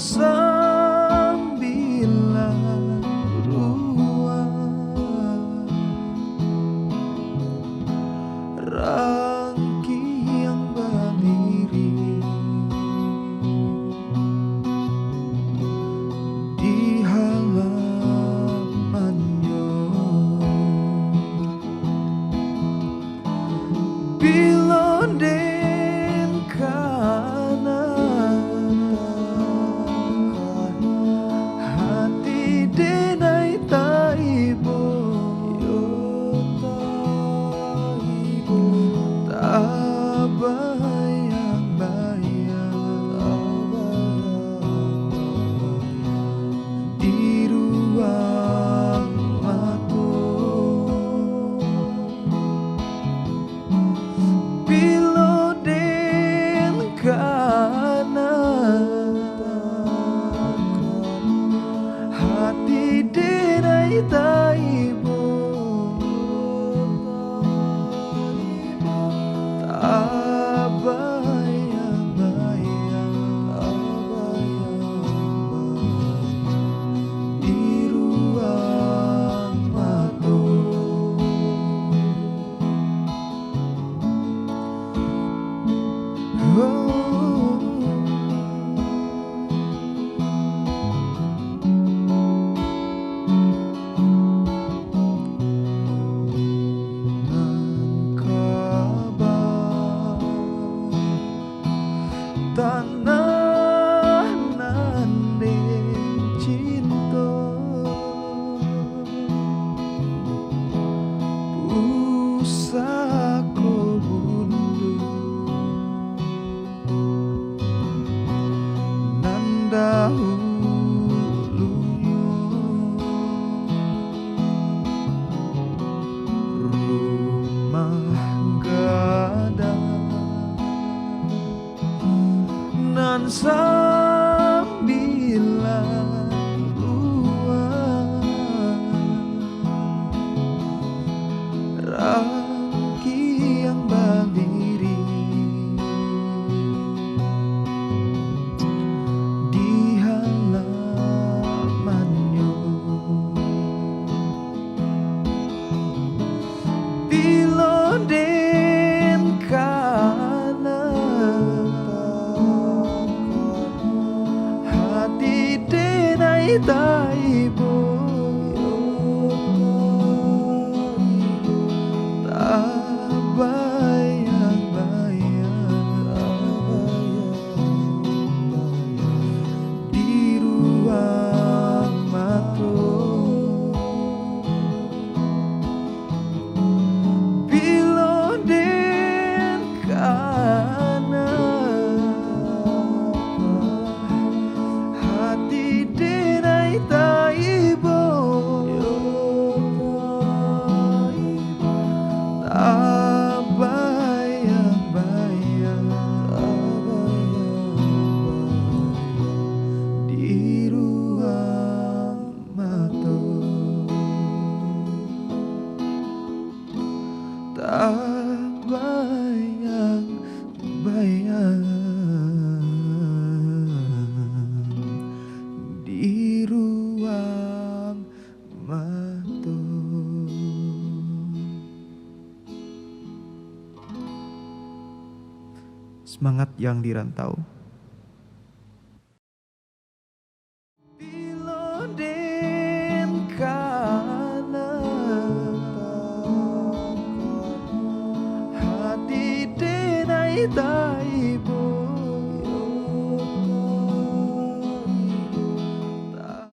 sembilan ruang rangkaian berdiri di halamannya. Bila den kanan hati denai taibo tak bayang-bayang di ruang mata. Bila den kanan hati denai taibo tak bayang-bayang di ruang mata. Tanah nanding cinta pusako bundu nanda hulunya rumah gadang nan sembilan ruang rangkaian berdiri di halamannya. Bila den kanan hati denai taibo tak bayang-bayang di ruang mata. Bila den kanan hati denai taibo tak bayang-bayang di ruang mata. Tak bayang-bayang di ruang mata. Semangat yang dirantau.